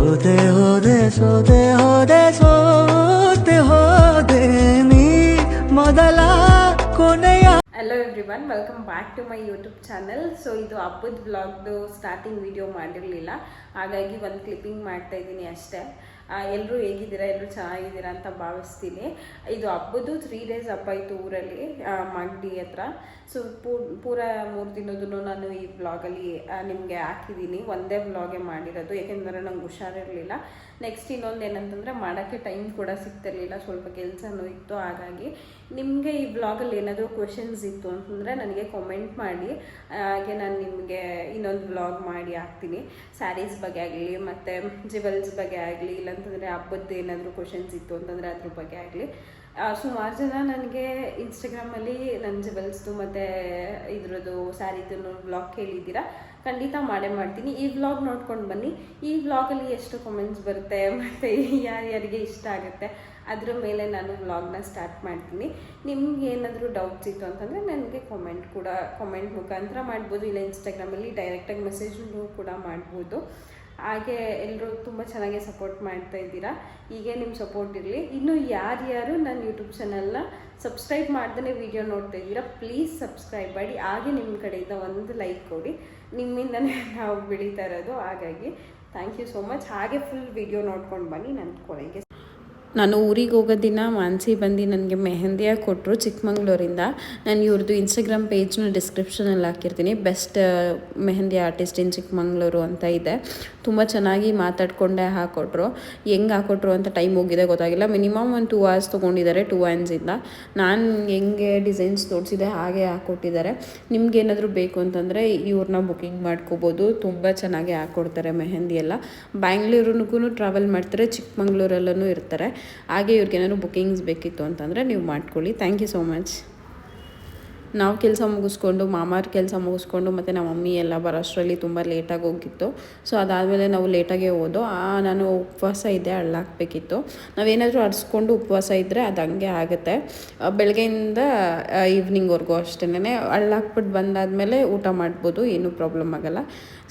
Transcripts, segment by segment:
ಹೋದೆ ಹೋದೆ ಸೋದೆ ಹೋದೆ ಸೋತೆ ಹೋದೆ ನೀ ಮೊದಲ ಕೊನೆಯ. Hello everyone, welcome back to my YouTube channel. So ಇದು ಹಬ್ಬದ ವ್ಲಾಗ್ದು ಸ್ಟಾರ್ಟಿಂಗ್ ವಿಡಿಯೋ ಮಾಡಿರಲಿಲ್ಲ, ಹಾಗಾಗಿ ಒಂದು ಕ್ಲಿಪ್ಪಿಂಗ್ ಮಾಡ್ತಾ ಇದ್ದೀನಿ ಅಷ್ಟೇ. ಎಲ್ಲರೂ ಹೇಗಿದ್ದೀರಾ, ಎಲ್ಲರೂ ಚೆನ್ನಾಗಿದ್ದೀರಾ ಅಂತ ಭಾವಿಸ್ತೀನಿ. ಇದು ಹಬ್ಬದ್ದು 3 days ಹಬ್ಬ ಇತ್ತು ಊರಲ್ಲಿ, ಮಾಗಡಿ ಹತ್ರ. ಸೊ ಪೂರ 3 ದಿನದೂ ನಾನು ಈ ವ್ಲಾಗಲ್ಲಿ ನಿಮಗೆ ಹಾಕಿದ್ದೀನಿ. ಒಂದೇ ವ್ಲಾಗೇ ಮಾಡಿರೋದು, ಏಕೆಂದರೆ ನಂಗೆ ಹುಷಾರಿರಲಿಲ್ಲ. ನೆಕ್ಸ್ಟ್ ಇನ್ನೊಂದು ಏನಂತಂದರೆ ಮಾಡೋಕ್ಕೆ ಟೈಮ್ ಕೂಡ ಸಿಗ್ತಿರ್ಲಿಲ್ಲ, ಸ್ವಲ್ಪ ಕೆಲಸನೂ ಇತ್ತು. ಹಾಗಾಗಿ ನಿಮಗೆ ಈ ವ್ಲಾಗಲ್ಲಿ ಏನಾದರೂ ಕ್ವೆಶನ್ಸ್ ಇತ್ತು ಅಂತಂದರೆ ನನಗೆ ಕಾಮೆಂಟ್ ಮಾಡಿ, ಹಾಗೆ ನಾನು ನಿಮಗೆ ಇನ್ನೊಂದು ವ್ಲಾಗ್ ಮಾಡಿ ಹಾಕ್ತೀನಿ. ಸ್ಯಾರೀಸ್ ಬಗ್ಗೆ ಆಗಲಿ ಮತ್ತು ಜ್ಯುವೆಲ್ಸ್ ಬಗ್ಗೆ ಆಗಲಿ, ಇಲ್ಲಾಂತಂದರೆ ಹಬ್ಬದ್ದು ಏನಾದರೂ ಕ್ವೆಶನ್ಸ್ ಇತ್ತು ಅಂತಂದರೆ ಅದ್ರ ಬಗ್ಗೆ ಆಗಲಿ. ಸುಮಾರು ಜನ ನನಗೆ ಇನ್ಸ್ಟಾಗ್ರಾಮಲ್ಲಿ ನನ್ನ ಜ್ಯುವೆಲ್ಸ್ದು ಮತ್ತು ಇದ್ರದ್ದು ಸ್ಯಾರಿದು ವ್ಲಾಗ್ ಕೇಳಿದ್ದೀರಾ. ಖಂಡಿತ ಮಾಡೇ ಮಾಡ್ತೀನಿ. ಈ ವ್ಲಾಗ್ ನೋಡ್ಕೊಂಡು ಬನ್ನಿ. ಈ ವ್ಲಾಗಲ್ಲಿ ಎಷ್ಟು ಕಮೆಂಟ್ಸ್ ಬರುತ್ತೆ ಮತ್ತು ಯಾರ್ಯಾರಿಗೆ ಇಷ್ಟ ಆಗುತ್ತೆ ಅದ್ರ ಮೇಲೆ ನಾನು ವ್ಲಾಗ್ನ ಸ್ಟಾರ್ಟ್ ಮಾಡ್ತೀನಿ. ನಿಮ್ಗೆ ಏನಾದರೂ ಡೌಟ್ಸ್ ಇತ್ತು ಅಂತಂದರೆ ನನಗೆ ಕಾಮೆಂಟ್ ಮುಖಾಂತರ ಮಾಡ್ಬೋದು, ಇಲ್ಲ ಇನ್ಸ್ಟಾಗ್ರಾಮಲ್ಲಿ ಡೈರೆಕ್ಟಾಗಿ ಮೆಸೇಜ್ನು ಕೂಡ ಮಾಡ್ಬೋದು. ಹಾಗೆ ಎಲ್ಲರೂ ತುಂಬ ಚೆನ್ನಾಗಿ ಸಪೋರ್ಟ್ ಮಾಡ್ತಾ ಇದ್ದೀರಾ. ಹೀಗೆ ನಿಮ್ಮ ಸಪೋರ್ಟ್ ಇರಲಿ. ಇನ್ನು ಯಾರ್ಯಾರು ನನ್ನ ಯೂಟ್ಯೂಬ್ ಚಾನಲ್ನ ಸಬ್ಸ್ಕ್ರೈಬ್ ಮಾಡ್ದೇ ವಿಡಿಯೋ ನೋಡ್ತಾ ಇದ್ದೀರಾ, ಪ್ಲೀಸ್ ಸಬ್ಸ್ಕ್ರೈಬ್ ಮಾಡಿ. ಹಾಗೆ ನಿಮ್ಮ ಕಡೆಯಿಂದ ಒಂದು ಲೈಕ್ ಕೊಡಿ, ನಿಮ್ಮಿಂದನೇ ನಾವು ಬೆಳೀತಾ ಇರೋದು. ಹಾಗಾಗಿ ಥ್ಯಾಂಕ್ ಯು ಸೋ ಮಚ್. ಹಾಗೆ ಫುಲ್ ವಿಡಿಯೋ ನೋಡ್ಕೊಂಡು ಬನ್ನಿ. ನನ್ನ ಕೊನೆಗೆ ನಾನು ಊರಿಗೆ ಹೋಗೋ ದಿನ ಮಾನಸಿ ಬಂದು ನನಗೆ ಮೆಹಂದಿಯ ಕೊಟ್ಟರು ಚಿಕ್ಕಮಂಗ್ಳೂರಿಂದ. ನಾನು ಇವ್ರದ್ದು ಇನ್ಸ್ಟಾಗ್ರಾಮ್ ಪೇಜ್ನ ಡಿಸ್ಕ್ರಿಪ್ಷನಲ್ಲಿ ಹಾಕಿರ್ತೀನಿ. ಬೆಸ್ಟ್ ಮೆಹಂದಿ ಆರ್ಟಿಸ್ಟ್ ಇನ್ ಚಿಕ್ಕಮಂಗ್ಳೂರು ಅಂತ ಇದೆ. ತುಂಬ ಚೆನ್ನಾಗಿ ಮಾತಾಡಿಕೊಂಡೇ ಹಾಕ್ಕೊಟ್ರು. ಹೆಂಗೆ ಹಾಕ್ಕೊಟ್ರು ಅಂತ ಟೈಮ್ ಹೋಗಿದೆ ಗೊತ್ತಾಗಿಲ್ಲ. ಮಿನಿಮಮ್ ಒಂದು 2 hours ತೊಗೊಂಡಿದ್ದಾರೆ 2 hands-ಇಂದ. ನಾನು ಹೆಂಗೆ ಡಿಸೈನ್ಸ್ ತೋರಿಸಿದೆ ಹಾಗೆ ಹಾಕ್ಕೊಟ್ಟಿದ್ದಾರೆ. ನಿಮ್ಗೇನಾದರೂ ಬೇಕು ಅಂತಂದರೆ ಇವ್ರನ್ನ ಬುಕ್ಕಿಂಗ್ ಮಾಡ್ಕೋಬೋದು. ತುಂಬ ಚೆನ್ನಾಗಿ ಹಾಕ್ಕೊಡ್ತಾರೆ ಮೆಹಂದಿ ಎಲ್ಲ. ಬ್ಯಾಂಗ್ಳೂರಿಗೂ ಟ್ರಾವೆಲ್ ಮಾಡ್ತಾರೆ, ಚಿಕ್ಕಮಂಗ್ಳೂರಲ್ಲೂ ಇರ್ತಾರೆ. ಹಾಗೆ ಇವ್ರಿಗೇನಾದ್ರು ಬುಕ್ಕಿಂಗ್ಸ್ ಬೇಕಿತ್ತು ಅಂತಂದರೆ ನೀವು ಮಾಡ್ಕೊಳ್ಳಿ. Thank you so much. ನಾವು ಕೆಲಸ ಮುಗಿಸ್ಕೊಂಡು, ಮಾಮಾರ ಕೆಲಸ ಮುಗಿಸ್ಕೊಂಡು ಮತ್ತು ನಮ್ಮ ಮಮ್ಮಿ ಎಲ್ಲ ಬರೋಷ್ಟರಲ್ಲಿ ತುಂಬ ಲೇಟಾಗಿ ಹೋಗಿತ್ತು. ಸೊ ಅದಾದಮೇಲೆ ನಾವು ಲೇಟಾಗೇ ಹೋದೋ. ನಾನು ಉಪವಾಸ ಇದ್ದೆ, ಹಳ್ಳಾಕಬೇಕಿತ್ತು. ನಾವೇನಾದರೂ ಅರ್ಸ್ಕೊಂಡು ಉಪವಾಸ ಇದ್ದರೆ ಅದು ಹಂಗೆ ಆಗುತ್ತೆ. ಬೆಳಗ್ಗೆಯಿಂದ ಈವ್ನಿಂಗ್ವರೆಗೂ ಅಷ್ಟೇ. ಹಳ್ಳಾಕ್ಬಿಟ್ಟು ಬಂದಾದಮೇಲೆ ಊಟ ಮಾಡ್ಬೋದು, ಏನೂ ಪ್ರಾಬ್ಲಮ್ ಆಗೋಲ್ಲ.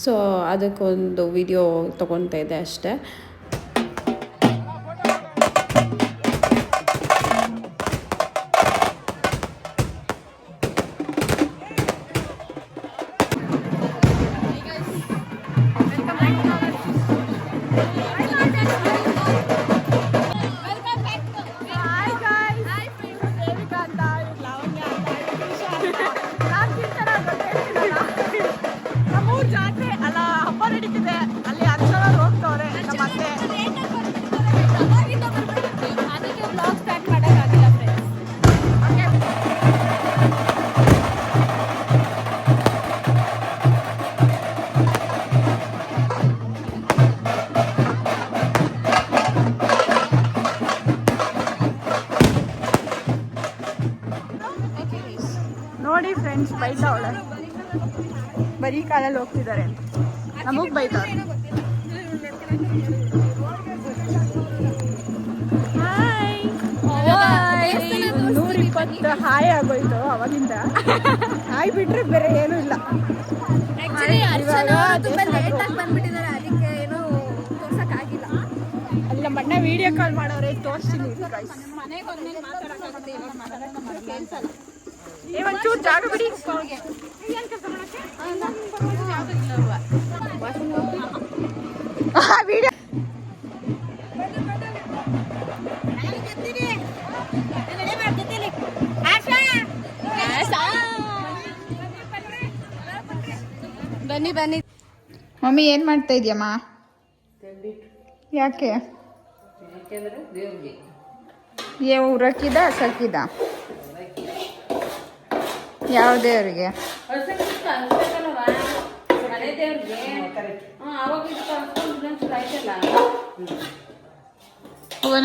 ಸೊ ಅದಕ್ಕೊಂದು ವಿಡಿಯೋ ತೊಗೊತಾ ಇದ್ದೆ ಅಷ್ಟೇ. ನೋಡಿ ಫ್ರೆಂಡ್ಸ್, ಬೈತಾವಳೆ, ಬರೀ ಕಾಲಲ್ಲಿ ಹೋಗ್ತಿದ್ದಾರೆ, ನಮಗ್ ಬೈತಾವ್ರೆ. 120 ಹಾಯ್ ಆಗೋಯ್ತು ಅವಾಗಿಂದ. ಹಾಯ್ ಬಿಟ್ರೆ ಬೇರೆ ಏನೂ ಇಲ್ಲ. ಅಲ್ಲ ಮಣ್ಣ ವಿಡಿಯೋ ಕಾಲ್ ಮಾಡೋರೆ, ತೋರಿಸ್ತೀನಿ. ಒಂಚೂರು ಜಾಗ ಬಿಡಿ. ವಿಡಿಯೋ ಬನ್ನಿ ಬನ್ನಿ. ಮಮ್ಮಿ ಏನ್ ಮಾಡ್ತಾ ಇದೀಯಮ್ಮ? ಯಾಕೆ? ಉರಕ್ಕಿದ ಸಕ್ಕಿದ? ಯಾವ ದೇವ್ರಿಗೆ?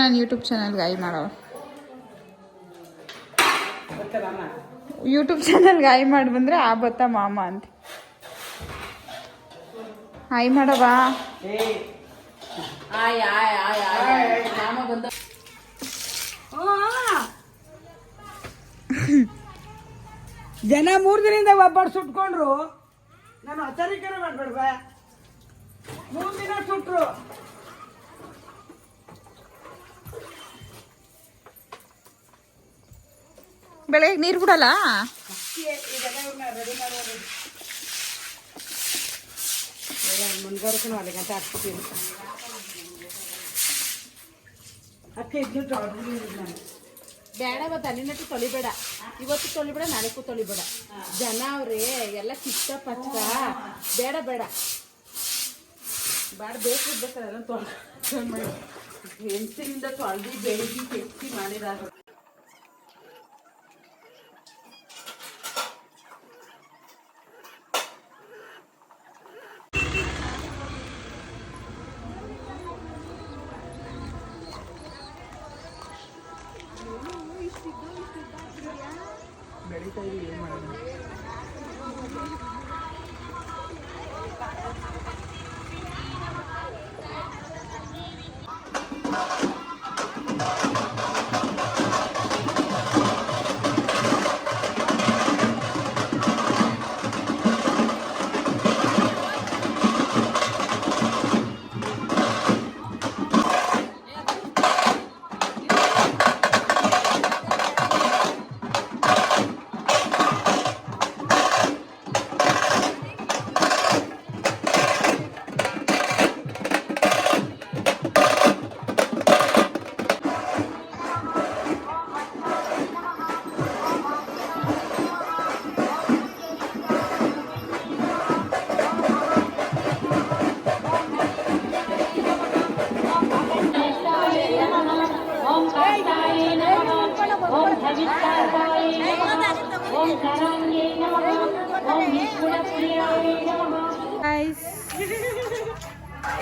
ನಾನು ಯೂಟ್ಯೂಬ್ ಚಾನಲ್ಗೆ ಐ ಮಾಡೋ. ಯೂಟ್ಯೂಬ್ ಚಾನಲ್ಗೆ ಐ ಮಾಡಿ ಬಂದರೆ ಆ ಬತ್ತ ಮಾಮ ಅಂತ ಐ ಮಾಡವಾ. ಜನ 3 ದಿನದಿಂದ ಒಬ್ಬರು ಸುಟ್ಕೊಂಡ್ರು. ನಾನು ಆಚಾರಿಕರ ಮಾಡ್ಬೇಡ್ವ. 3 ದಿನ ಸುಟ್ರು. ಬೆಳಗ್ಗೆ ನೀರು ಬಿಡಲ್ಲ. ಮುಂಗಾರಕ್ಕೂ ಅಲ್ಲಿ ಗಂಟೆ ಹಾಕ್ತೀನಿ ಅಕ್ಕ ಇದ್ಬಿಟ್ಟು ನಾನು ಬೇಡ ತನಿನಟ್ಟು ತೊಳಿಬೇಡ, ಇವತ್ತು ತೊಳಿಬೇಡ, ನಾಳೆಗೂ ತೊಳಿಬೇಡ. ಜನ ಅವ್ರೆ ಎಲ್ಲ ಕಿಚ್ಚ ಪಚ್ಚ. ಬೇಡ ಬೇಡ ಬೇಡ, ಬೇಕು ಬೇಕಾದ್ರೆ ತೊಳಿ ಹೆಂಚಿನಿಂದ ತೊಳೆದು ಬೆಳಗ್ಗೆ ಕೆಚ್ಚಿ ಮಾಡಿದಾಗ. ಬೆಳೀತಾ ಇದೀವಿ ಏನು ಮಾಡೋದು.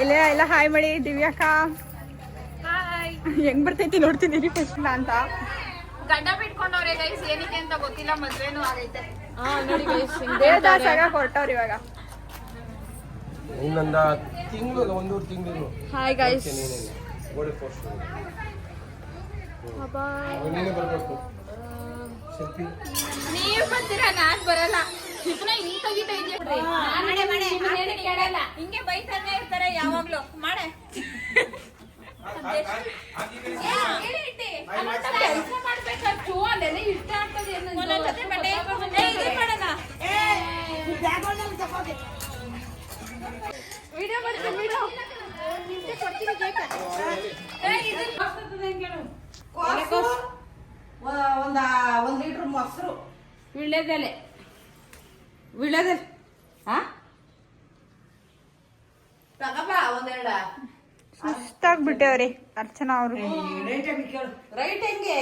ಇಲ್ಲ ಎಲ್ಲ ಹಾಯ್ ಮಾಡಿ ದಿವ್ಯಾಕ ಹೆಂಗ್ ಬರ್ತೈತಿ ನೋಡ್ತಿದ್ದೀರಿ ಫಸ್ಟ್ ಅಂತ. ಗಡ್ಡ ಬಿಟ್ಕೊಂಡವ್ರೆ ಗೈಸ್, ಏನಕ್ಕೆ ಅಂತ ಗೊತ್ತಿಲ್ಲ, ಮದ್ವೆನೂ ಆಗೈತೆ. ದೇವದಾಸಾಗ ಕೊಟ್ಟವ್ರು ಇವಾಗ. ಇನ್ನೊಂದು ತಿಂಗಳು, ಒಂದೂವರೆ ತಿಂಗಳು. Hi guys. ಗೋಡೆ ಪೋಸ್ಟ್ ನೀನೇ ಬರಬೇಕು. ಸೆಲ್ಫಿ ನೀವ್ ಬರ್ತೀರಾ, ನಾನ್ ಬರಲ್ಲ. ಚಿಕ್ಕನ ಹಿಂಗ್ ತೆಗಿತಾ ಇದೆಯಾ, ಕೇಳಲ್ಲ. ಹಿಂಗೆ ಬೈತಾನೆ ಇರ್ತಾರೆ ಯಾವಾಗ್ಲೂ. ಮಾಡೆ ಕೆಲಸ ಮಾಡ್ಬೇಕಂತೂ ಅಲ್ಲೆಲ್ಲ ಇಷ್ಟ ಆಗ್ತದೆ. ವಿಡಿಯೋ ಮಾಡ್ತೀನಿ, ವಿಡಿಯೋ ಒಂದ್ ಲೀಟರ್ ಮೊಸರು ವಿಳ್ಯದೆಲೆ ತಗಬ ಒಂದೆರಡ. ಸುಸ್ತಾಗ್ಬಿಟ್ಟೆವ್ರಿ ಅರ್ಚನಾ ಅವರು. ರೈಟ್ ಹೆಂಗೆ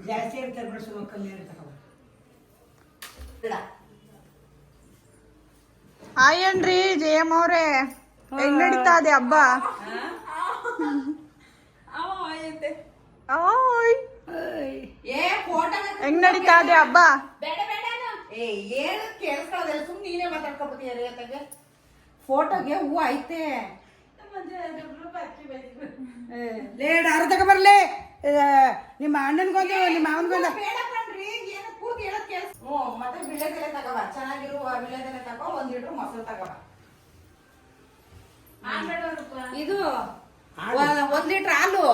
ಜಾಸ್ತಿ ಇರ್ತಾರೆ ಬಿಡಿಸುವ ಕಲ್ಯಾಣ ತಗೋ. ಹಾಯನ್ರಿ ಜಯಮ್ಮ ಅವ್ರೆ, ಹೆಂಗ್ ನಡೀತಾ ಇದೆ ಹಬ್ಬ? ಹೆಂಗ್ ನಡೀತಾ ಇದೆ ಹಬ್ಬ? ಏನು ಕೇಳಿಸ್ಕೊಳ್ಳೋದಿಲ್ಲ, ಸುಮ್ಮನೆ ನೀನೇ ಮಾತಾಡ್ಕೊಬಿಟ್ಟಿಯ. ಫೋಟೋಗೆ ಹೂವು ಐತೆ. ಲೇಡ್ ಅರ್ಧ ತಗೊಬರ್ಲಿ. ನಿಮ್ಮ ಅಣ್ಣನ್ಗೊಂದು ನಿಮ್ಮ ಮಾವನ್ಗೊಂದು. ಬೇಡ ಕಣ್ರಿ, ಏನು ಪೂರ್ತಿ ಹೇಳೋದ್ ಕೇಳಿಸ್. ಮತ್ತೆ ವಿಳ್ಯದೆಲೆ ತಗೋಬ, ಚೆನ್ನಾಗಿರುವ ವಿಳ್ಯದೆಲೆ ತಗೋ. 1 ಲೀಟರ್ ಮೊಸರು ತಗೋಬ. ಇದು 1 ಲೀಟರ್ ಹಾಲು,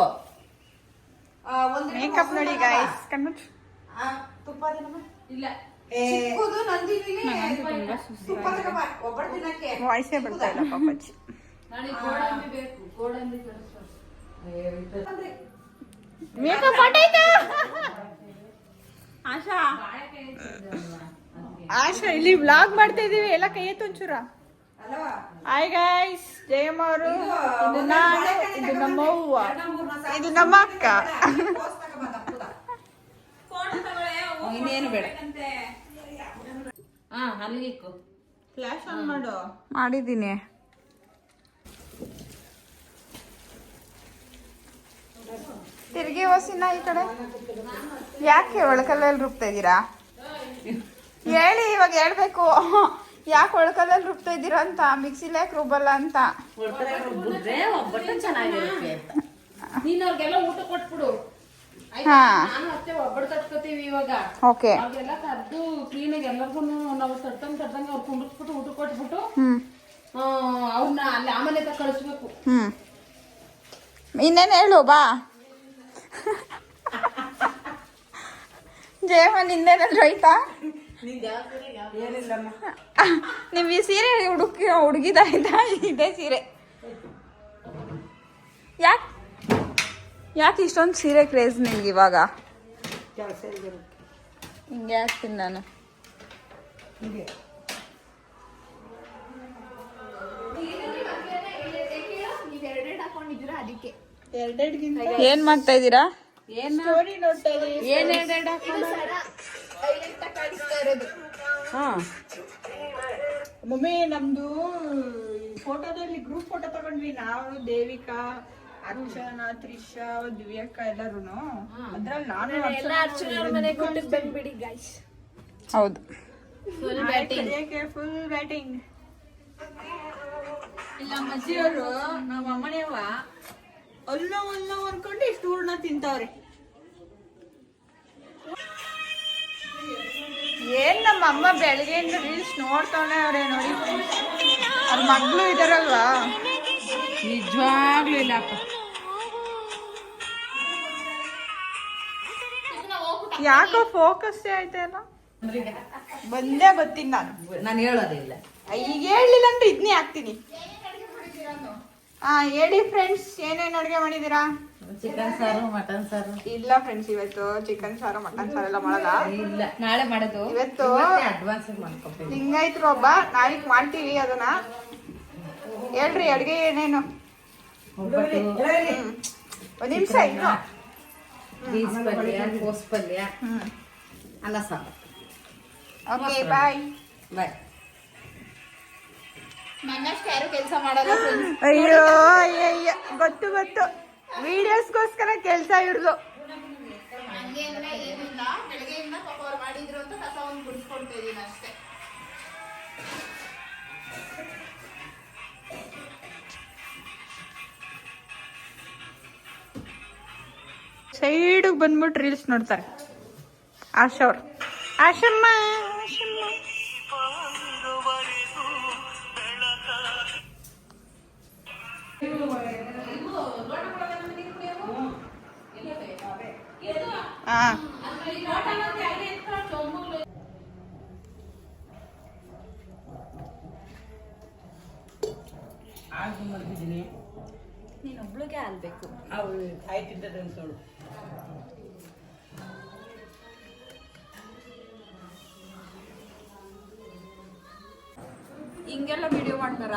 1 ಮೇಕಪ್ ನೋಡಿ ಗೈಸ್. ಕಣ್ಮುಚ್ಚು. ತುಪ್ಪ ಇಲ್ಲ, ಚಿಕ್ಕದು ನಂದಿನಿ. ತುಪ್ಪ ತಗೋಬ, ಒಬ್ಬರು ತಿನ್ನಕ್ಕೆ. ವಾಯ್ಸೇ ಬರ್ತಾ ಇಲ್ಲ ಪಾಪಚ್ಚಿ. ಗೋಡಂಬಿ ಬೇಕು, ಗೋಡಂಬಿ ಮೇಕಪ್ ಆಟಾಯ್ತಾ? ಆಶಾ ಇಲ್ಲಿ ವ್ಲಾಗ್ ಮಾಡ್ತಾ ಇದೀವಿ, ಎಲ್ಲ ಕೈ ಎತ್ತು ಒಂಚೂರ. ಹಾಯ್ ಗೈಸ್, ಜಯಮ್ಮ ಅವರು. ಇದು ನಾನು, ಇದು ನಮ್ಮ ಅವ್ವ, ಇದು ನಮ್ಮ ಅಕ್ಕ. ಇನ್ನೇನು ಬೇಡ. ಫ್ಲಾಶ್ ಆನ್ ಮಾಡು. ಮಾಡಿದ್ದೀನಿ. ತಿರ್ಗಿ ಹೊಸಿನ ಈ ಕಡೆ ಯಾಕೆ ಒಳಕಲ್ಲಲ್ಲಿ ರುಬ್ತಾ ಇದ್ದೀರಾ? ಹೇಳಿ, ಇವಾಗ ಹೇಳ್ಬೇಕು. ಯಾಕೆ ಒಳಕಲ್ಲಲ್ಲಿ ರುಬ್ತಾ ಇದ್ದೀರಾ ಅಂತ, ಮಿಕ್ಸಿಲಿ ಯಾಕೆ ರುಬ್ಬಲ್ಲ ಅಂತ. ಒಬ್ಬಟ್ಟು ಚೆನ್ನಾಗಿರುತ್ತೆ ಅಂತ. ನೀನ್ ಅವ್ರಿಗೆಲ್ಲ ಊಟ ಕೊಟ್ಬಿಡು. ಹಾ, ನಾನು ಅಷ್ಟೇ ಒಬ್ಬಟ್ಟು ಕಟ್ಕೋತೀವಿ ಇವಾಗ. ಓಕೆ. ಅವ್ರಿಗೆಲ್ಲ ಕರ್ದು ಕ್ಲೀನಾಗಿ ಎಲ್ಲರಿಗೂ ನಾವು ತಟ್ಟಂಗೆ ಅವ್ರು ಕುಂಡಿಸ್ಬಿಟ್ಟು ಊಟ ಕೊಟ್ಬಿಟ್ಟು ಅವ್ರನ್ನ ಅಲ್ಲಿ ಆಮೇಲೆ ಕಳಿಸ್ಬೇಕು. ಇನ್ನೇನು ಹೇಳು ಬಾ. ಜಯಮ್ಮ ನಿಂದೇನಾದ್ರು ಆಯ್ತಾ? ಏನಿಲ್ಲಮ್ಮ. ನಿಮ್ ಈ ಸೀರೆ ಹುಡುಗಿದಾಯ್ತಾ? ಇದೇ ಸೀರೆ ಯಾಕೆ ಇಷ್ಟೊಂದು ಸೀರೆ ಕ್ರೇಜ್ ನಿನ್ಗೆ ಇವಾಗ? ಕೆಲಸ ಇಲ್ದಿರೋ ಹಿಂಗೆ ಹಾಕ್ತೀನಿ ನಾನು. ಹೀಗೆ ಏನ್ ಮಾಡ್ತಾ ಇದ್ದೀರಾ? ಮಮ್ಮಿ ನಮ್ದು ಫೋಟೋದಲ್ಲಿ ಗ್ರೂಪ್ ಫೋಟೋ ತಗೊಂಡ್ವಿ ನಾವು, ದೇವಿಕಾ, ಅರ್ಚನಾ, ತ್ರಿಷಾ, ದಿವ್ಯಕ್ಕ ಎಲ್ಲರೂ. ಅದ್ರಲ್ಲಿ ನಾನು ಬಂದ್ಬಿಡಿ ಗೈಸ್. ಹೌದು, ಫುಲ್ ಬ್ಯಾಟಿಂಗ್. ಇಲ್ಲ ಮಜ್ಜಿಯವರು ನಮ್ಮ ಅಮ್ಮನೇವ ಅಲ್ಲೋ ಅನ್ಕೊಂಡು ಇಷ್ಟು ಹೂರ್ಣ ತಿಂತಾವ್ರೆ. ಏನ್ ನಮ್ಮ ಅಮ್ಮ ಬೆಳಗ್ಗೆಯಿಂದ ರೀಲ್ಸ್ ನೋಡ್ತಾನೆ ಅವ್ರೆ ನೋಡಿ. ಅವ್ರ ಮಗ್ಳು ಇದಾರಲ್ವಾ? ನಿಜವಾಗ್ಲೂ ಇಲ್ಲಪ್ಪ. ಯಾಕೋ ಫೋಕಸ್ ಆಯ್ತಲ್ಲ. ಬಂದೇ ಗೊತ್ತಿಲ್ಲ ನಾನು ಹೇಳೋದಿಲ್ಲ. ಈಗ ಹೇಳಲಿಲ್ಲ ಅಂದ್ರೆ ಇದನ್ನೇ ಹಾಕ್ತೀನಿ. ಹೇಳಿ ಫ್ರೆಂಡ್ಸ್, ಏನೇನು ಅಡುಗೆ ಮಾಡಿದ್ದೀರಾ? ಚಿಕನ್ ಸಾರು, ಮಟನ್ ಸಾರು. ಇಲ್ಲ ಫ್ರೆಂಡ್ಸ್, ಇವತ್ತು ಚಿಕನ್ ಸಾರು ಮಟನ್ ಸಾರು ಎಲ್ಲ ಮಾಡಲ್ಲ. ಇಲ್ಲ, ನಾಳೆ ಮಾಡೋದು. ಇವತ್ತು ಅಡ್ವಾನ್ಸ್ ಮಾಡ್ಕೊಬೇಕು. ಹಿಂಗಾಯ್ತು ಒಬ್ಬ, ನಾಳೆಗೆ ಮಾಡ್ತೀವಿ ಅದನ್ನ. ಹೇಳ್ರಿ ಅಡುಗೆ ಏನೇನು? ಒಂದು ನಿಮಿಷ ಇನ್ನು. ಬೀನ್ಸ್ ಪಲ್ಯ, ಕೋಸ್ ಪಲ್ಯ, ಅನ್ನ ಸಾರು. Okay bye. ಬಾಯ್. ನನ್ನಷ್ಟು ಯಾರು ಕೆಲಸ ಮಾಡಲ್ಲ ಫ್ರೆಂಡ್ಸ್. ಅಯ್ಯೋ ಅಯ್ಯಯ್ಯ, ಗೊತ್ತು ವಿಡಿಯೋಸ್ಗೋಸ್ಕರ ಕೆಲಸ ಇಡ್ದು. ಹಂಗೆ ಅಂದ್ರೆ ಏನಿಲ್ಲ, ಬೆಳಗ್ಗೆಯಿಂದ ಪಾಪ ಅವ್ರು ಮಾಡಿದ್ರು ಅಂತ ಕಸ ಒಂದು ಗುಡಿಸ್ಕೊಡ್ತಾ ಇದೀನಿ ಅಷ್ಟೇ. ಸೈಡಿಗೆ ಬಂದ್ಬಿಟ್ಟು ರೀಲ್ಸ್ ನೋಡ್ತಾರೆ ಆಶಾ ಅವ್ರು. ಆಶಮ್ಮ ಮಲಗಿದ್ದೀನಿ. ನೀನೊಬ್ಳಿಗೆ ಅನ್ಬೇಕು. ಅವ್ರು ಆಯ್ತಿದ್ದದ ಅನ್ಸೋಳು. ಹಿಂಗೆಲ್ಲ ವಿಡಿಯೋ ಮಾಡ್ತಾರ?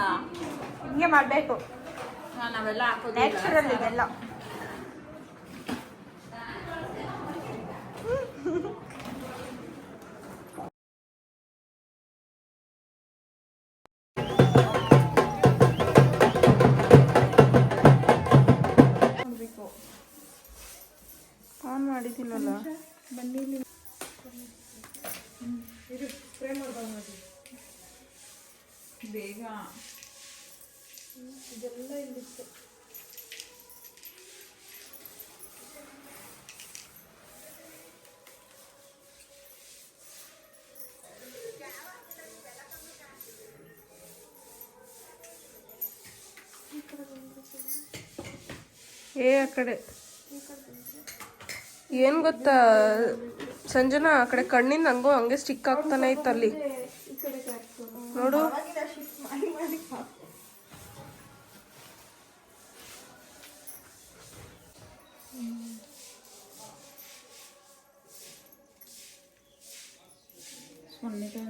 ಹಿಂಗೆ ಮಾಡಬೇಕು. ನಾವೆಲ್ಲ ಹಾಕೋದು ನ್ಯಾಚುರಲ್ ಇದೆಲ್ಲ. ಆನ್ ಮಾಡಿದ್ದಿಲ್ಲಲ್ಲ. ಬಂದಿಲ್ಲ. ಬೇಗ ಇದೆಲ್ಲ ಇಲ್ಲಿತ್ತು. ಆ ಕಡೆ ಏನು ಗೊತ್ತಾ ಸಂಜನಾ, ಆ ಕಡೆ ಕಣ್ಣಿನ ನಂಗೂ ಹಂಗೆ ಸ್ಟಿಕ್ ಆಗ್ತಾನೆ ಇತ್ತು ಅಲ್ಲಿ ನೋಡು.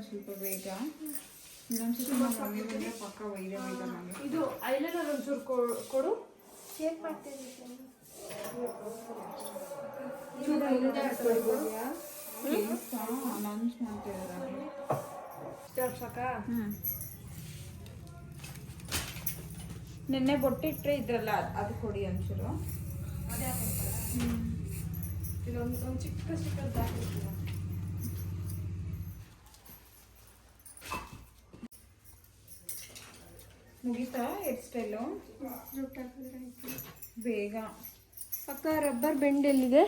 ಸ್ವಲ್ಪ ಬೇಗ ಇನ್ನೊಂದ್ಸತಿ ನಮ್ಮ ಮಮ್ಮಿ ಬಂದ್ರೆ ಪಕ್ಕ ಒಯ್ದೆ ನನಗೆ. ಇದು ಐಲೈನರ್ ಒಂಚೂರು ಕೊಡು. ಶೇಕ್ ಮಾಡ್ತೀನಿ. ಅನೌನ್ಸ್ ಮಾಡ್ತಿದ್ದಾರೆ. ನಿನ್ನೆ ಬೊಟ್ಟಿಟ್ರೆ ಇದ್ರಲ್ಲ, ಅದು ಕೊಡಿ ಒಂಚೂರು. ಇದೊಂದು ಚಿಕ್ಕ ಚಿಕ್ಕದ ಮುಗಿತಾ ಹೇರ್ ಸ್ಟೈಲು? ಬೇಗ ಅಕ್ಕ, ರಬ್ಬರ್ ಬೆಂಡ್ ಎಲ್ಲಿದೆ?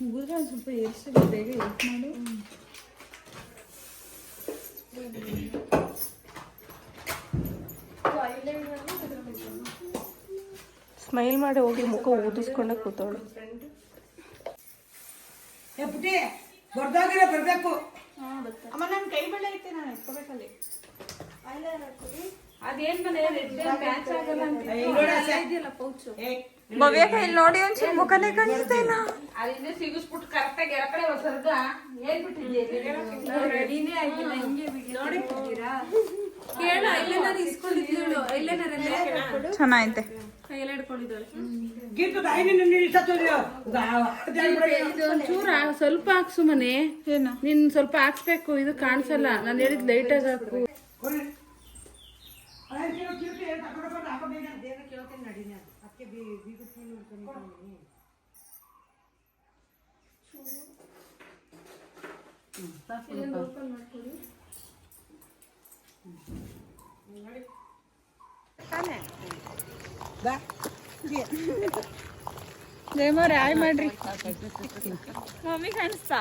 ಮುಗಿದ್ರೆ ಒಂದು ಸ್ವಲ್ಪ ಹೇರ್ ಸ್ಟೈಲ್ ಬೇಗ ಹೆಲ್ಪ್ ಮಾಡು. ಸ್ಮೈಲ್ ಮಾಡಿ ಹೋಗಿ ಮುಖ ಊದಿಸ್ಕೊಂಡೆ ಕೂತವಳು. ಏ ಪುಟ್ಟಿ ದೊಡ್ಡದಾಗಿರೋ ಬರಬೇಕು. ಅಮ್ಮ ನನ್ನ ಕೈ ಬಳೆ ಐತೆ, ನಾನು ಎತ್ಕೋಬೇಕಲ್ಲಿ. ಅದೇನ್ ಮನೆ ಮ್ಯಾಚ್ ಆಗಲ್ಲ ಅಂತ ಇದೆಯಲ್ಲ ಪೌಚು. ಭವ್ಯ ಕೈಲಿ ನೋಡಿ ಒಂಚೂರು ಮುಖನೇ ಕಾಣಿಸ್ತಾ ಇಲ್ಲ. ಅಲ್ಲಿಂದ ಸಿಗಿಸ್ಬಿಟ್ಟು ಕರೆಕ್ಟಾಗಿ ಎಡಕಡೆ ಹೊಸರ್ಗ ರೆಡಿನೇ ಆಗಿಲ್ಲ. ಹಿಂಗೆ ನೋಡಿ ಕೇಳ ಐಲೈನರ್ ಇಸ್ಕೊಂಡಿದ್ಳು. ಐಲೈನರ್ ಚೆನ್ನಾಗೈತೆ. ಕೈಯಲ್ಲಿ ಹಿಡ್ಕೊಂಡಿದ್ದಾಳೆ. ಗೀತದ ಐನಿನ ನೀರು ಸತ್ತೋದ್ಯೋ. ಇದು ಒಂಚೂರ ಸ್ವಲ್ಪ ಹಾಕ್ಸು ಮನೆ. ಏನು ನೀನ್ ಸ್ವಲ್ಪ ಹಾಕ್ಸ್ಬೇಕು, ಇದು ಕಾಣಿಸಲ್ಲ. ನಾನು ಹೇಳಿದ್ ಲೈಟ್ ಆಗಿ ಹಾಕು. ಕೇಳ್ತೇನೆ ನಡಿ ನಾನು ಅದಕ್ಕೆ ಬೀಗ ಜಯಮವ್ರೆ ಆಯ್ ಮಾಡ್ರಿ. ಮಮ್ಮಿ ಕಾಣಿಸ್ತಾ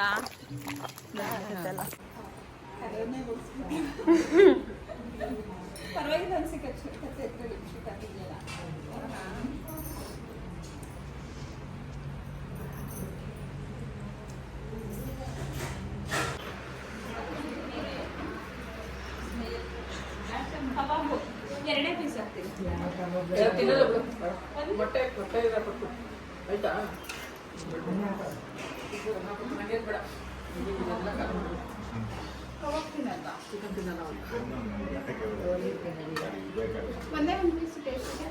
ಪರವಾಗಿಲ್ಲ ಅನ್ಸಿಕೆ. ಎರಡೇ ಪೀಸ್ ಹಾಕ್ತೀನಿ. ಆಯ್ತಾ ಒಂದೇ ಒಂದು ಪೀಸ್ ಟೇಸ್ಟಿಗೆ.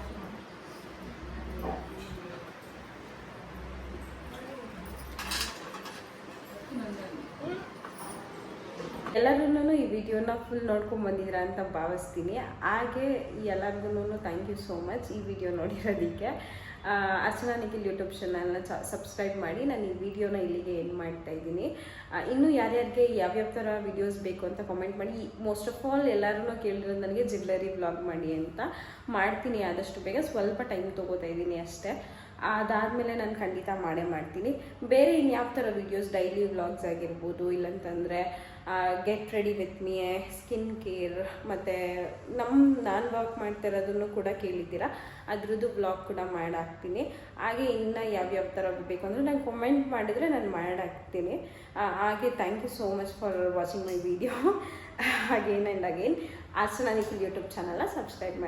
ಎಲ್ಲರೂ ಈ ವಿಡಿಯೋನ ಫುಲ್ ನೋಡ್ಕೊಂಡು ಬಂದಿದ್ದೀರಾ ಅಂತ ಭಾವಿಸ್ತೀನಿ. ಹಾಗೆ ಎಲ್ಲರಿಗೂ ಥ್ಯಾಂಕ್ ಯು ಸೋ ಮಚ್ ಈ ವಿಡಿಯೋ ನೋಡಿರೋದಕ್ಕೆ. ಅರ್ಚನಾ ನಿಖಿಲ್ ಯೂಟ್ಯೂಬ್ ಚಾನಲ್ನ ಸಬ್ಸ್ಕ್ರೈಬ್ ಮಾಡಿ. ನಾನು ಈ ವಿಡಿಯೋನ ಇಲ್ಲಿಗೆ ಎಂಡ್ ಮಾಡ್ತಾ ಇದ್ದೀನಿ. ಇನ್ನೂ ಯಾರ್ಯಾರಿಗೆ ಯಾವ್ಯಾವ ಥರ ವಿಡಿಯೋಸ್ ಬೇಕು ಅಂತ ಕಾಮೆಂಟ್ ಮಾಡಿ. ಮೋಸ್ಟ್ ಆಫ್ ಆಲ್ ಎಲ್ಲರೂ ಕೇಳಿರೋದು ನನಗೆ ಜ್ಯುವೆಲ್ಲರಿ ವ್ಲಾಗ್ ಮಾಡಿ ಅಂತ. ಮಾಡ್ತೀನಿ ಆದಷ್ಟು ಬೇಗ, ಸ್ವಲ್ಪ ಟೈಮ್ ತೊಗೋತಾ ಇದ್ದೀನಿ ಅಷ್ಟೇ. ಅದಾದಮೇಲೆ ನಾನು ಖಂಡಿತ ಮಾಡ್ತೀನಿ. ಬೇರೆ ಇನ್ಯಾವ ಥರ ವೀಡಿಯೋಸ್, ಡೈಲಿ ವ್ಲಾಗ್ಸ್ ಆಗಿರ್ಬೋದು, ಇಲ್ಲಂತಂದರೆ get ready with me, skin care, ಮತ್ತು ನಾನು ವರ್ಕ್ ಮಾಡ್ತಾ ಇರೋದನ್ನು ಕೂಡ ಕೇಳಿದ್ದೀರಾ, ಅದ್ರದ್ದು ವ್ಲಾಗ್ ಕೂಡ ಮಾಡಾಕ್ತೀನಿ. ಹಾಗೆ ಇನ್ನು ಯಾವ್ಯಾವ ಥರ ಬೇಕು ಅಂದರೆ ನಂಗೆ ಕಮೆಂಟ್ ಮಾಡಿದರೆ ನಾನು ಮಾಡಾಕ್ತೀನಿ. ಹಾಗೆ thank you so much for watching my video. Again and again Archana Nikhil YouTube ಚಾನಲ್ನ ಸಬ್ಸ್ಕ್ರೈಬ್ ಮಾಡಿ.